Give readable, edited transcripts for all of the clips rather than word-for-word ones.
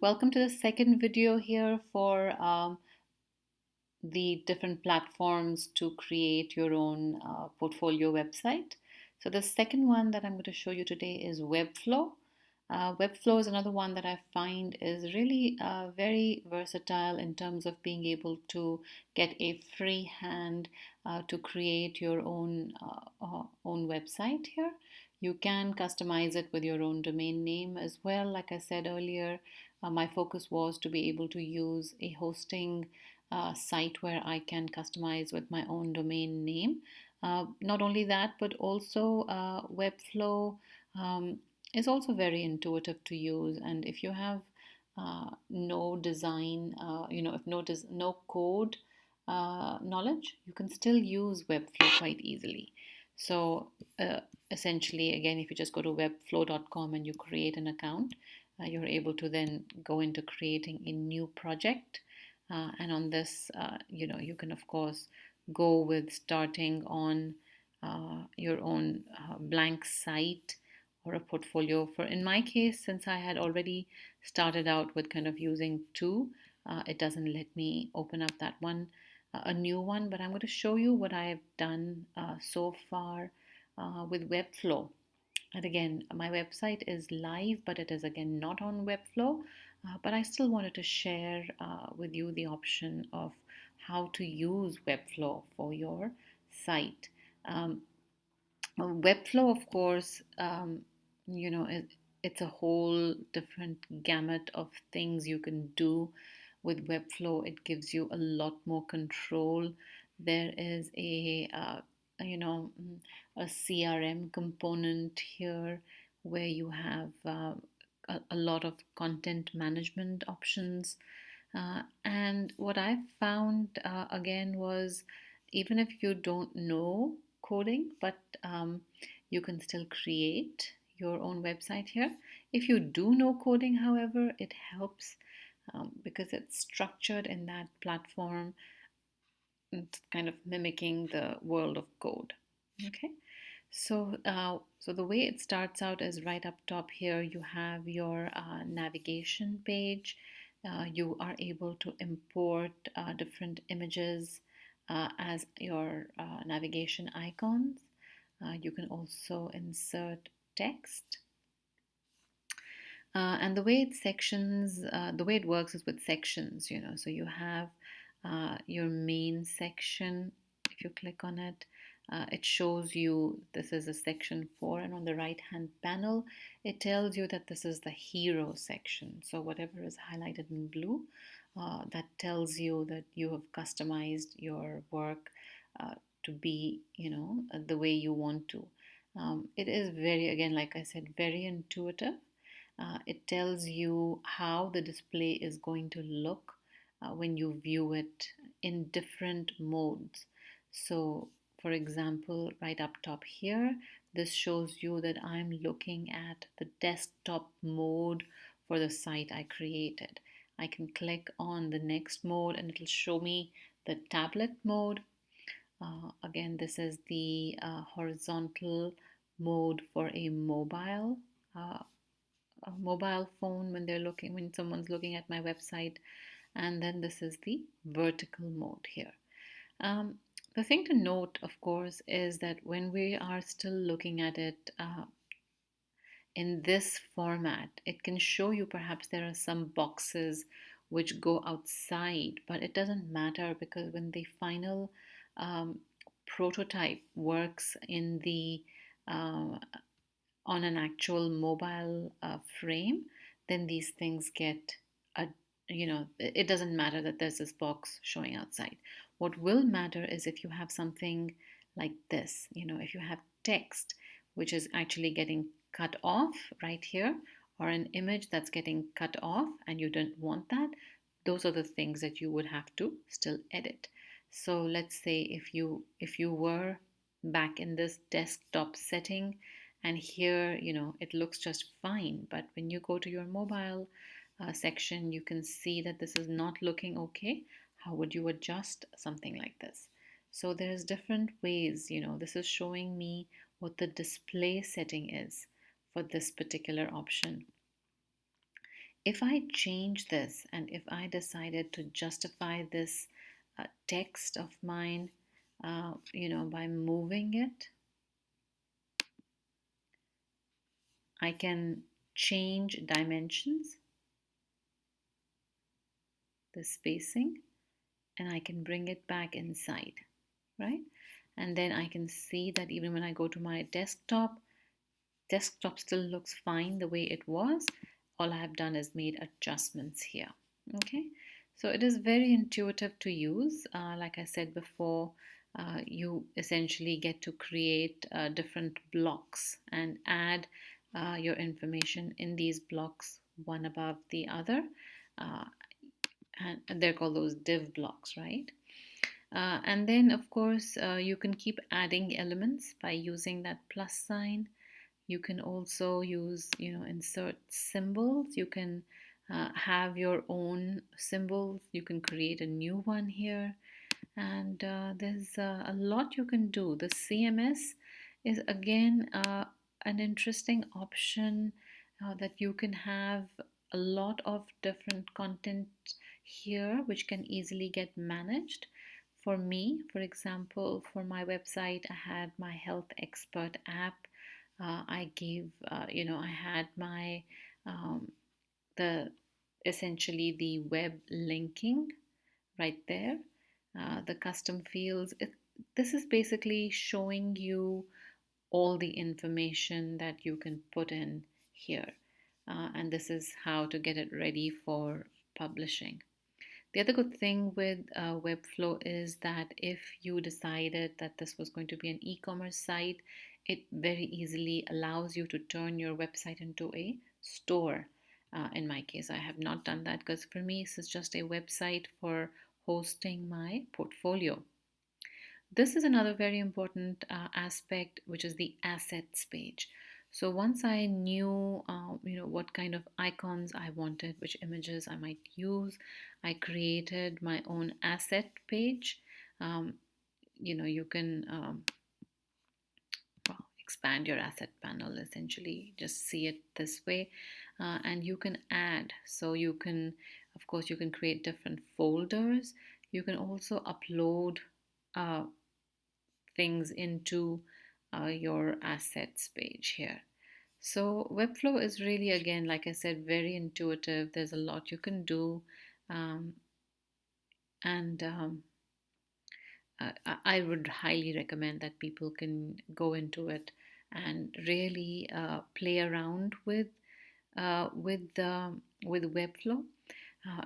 welcome to the second video here for the different platforms to create your own portfolio website. So the second one that I'm going to show you today is Webflow. Webflow is another one that I find is really very versatile in terms of being able to get a free hand to create your own website here. You can customize it with your own domain name as well. Like I said earlier, my focus was to be able to use a hosting site where I can customize with my own domain name. Not only that, but also Webflow is also very intuitive to use. And if you have no design, if no code knowledge, you can still use Webflow quite easily. So essentially, again, if you just go to webflow.com and you create an account, you're able to then go into creating a new project. And on this, you can, of course, go with starting on your own blank site or a portfolio. For in my case, since I had already started out with kind of using two, it doesn't let me open up that one, a new one. But I'm going to show you what I have done so far with Webflow. And again, my website is live, but it is again not on Webflow. But I still wanted to share with you the option of how to use Webflow for your site. Um, Webflow, of course, it's a whole different gamut of things you can do with Webflow. It gives you a lot more control. There is a CRM component here where you have a lot of content management options. And what I found again was even if you don't know coding, but you can still create your own website here. If you do know coding, however, it helps because it's structured in that platform. It's kind of mimicking the world of code. Okay. So the way it starts out is right up top here. You have your navigation page. You are able to import different images as your navigation icons. You can also insert text. And the way it works is with sections, So you have your main section. If you click on it, it shows you this is a section 4, and on the right hand panel, it tells you that this is the hero section. So whatever is highlighted in blue, that tells you that you have customized your work to be, the way you want to. It is very, again, like I said, very intuitive. It tells you how the display is going to look when you view it in different modes. So, for example, right up top here, this shows you that I'm looking at the desktop mode for the site I created. I can click on the next mode and it'll show me the tablet mode. Again, this is the horizontal mode for a mobile phone when someone's looking at my website, and then this is the vertical mode here. The thing to note, of course, is that when we are still looking at it in this format, it can show you perhaps there are some boxes which go outside, but it doesn't matter because when the final prototype works in the on an actual mobile frame, then these things get a it doesn't matter that there's this box showing outside. What will matter is if you have something like this, if you have text which is actually getting cut off right here, or an image that's getting cut off and you don't want that, those are the things that you would have to still edit. So let's say if you were back in this desktop setting, and here it looks just fine, but when you go to your mobile section, you can see that this is not looking okay. How would you adjust something like this? So there's different ways. This is showing me what the display setting is for this particular option. If I change this and if I decided to justify this text of mine, by moving it, I can change dimensions, the spacing, and I can bring it back inside, right? And then I can see that even when I go to my desktop still looks fine the way it was. All I have done is made adjustments here. Okay, so it is very intuitive to use. Like I said before, you essentially get to create different blocks and add your information in these blocks one above the other. Uh, and they're called those div blocks, right? And then, of course, you can keep adding elements by using that plus sign. You can also use, insert symbols. You can have your own symbols. You can create a new one here. And there's a lot you can do. The CMS is again an interesting option that you can have a lot of different content here, which can easily get managed. For me, for example, for my website, I had my health expert app. I gave, I had my the essentially the web linking right there. The custom fields. This is basically showing you all the information that you can put in here. And this is how to get it ready for publishing. The other good thing with Webflow is that if you decided that this was going to be an e-commerce site, it very easily allows you to turn your website into a store. In my case, I have not done that because for me, this is just a website for hosting my portfolio. This is another very important aspect, which is the assets page. So once I knew, what kind of icons I wanted, which images I might use, I created my own asset page. You can expand your asset panel, essentially just see it this way, and you can add. So you can, of course, you can create different folders. You can also upload uh, things into your assets page here. So Webflow is really, again, like I said, very intuitive. There's a lot you can do. Um, and I would highly recommend that people can go into it and really play around with Webflow.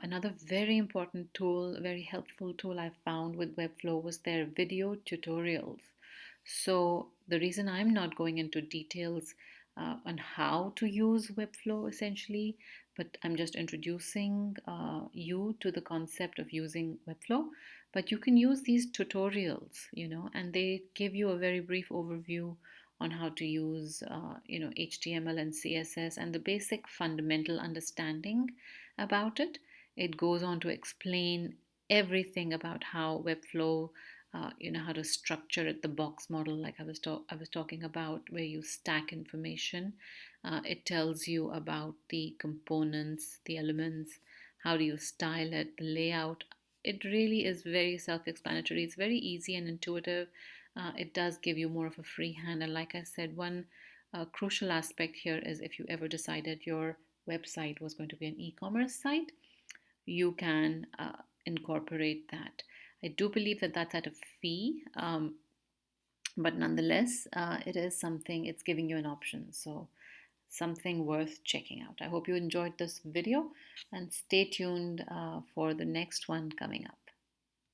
Another very important tool, very helpful tool I found with Webflow was their video tutorials. So the reason I'm not going into details on how to use Webflow essentially, but I'm just introducing you to the concept of using Webflow. But you can use these tutorials, and they give you a very brief overview on how to use, HTML and CSS and the basic fundamental understanding about it. It goes on to explain everything about how Webflow, how to structure it, the box model, like I was talking about, where you stack information. It tells you about the components, the elements, how do you style it, the layout. It really is very self-explanatory. It's very easy and intuitive. It does give you more of a free hand. And like I said, one crucial aspect here is if you ever decided your website was going to be an e-commerce site, you can incorporate that. I do believe that that's at a fee, but nonetheless, it is something, it's giving you an option. So, something worth checking out. I hope you enjoyed this video and stay tuned for the next one coming up.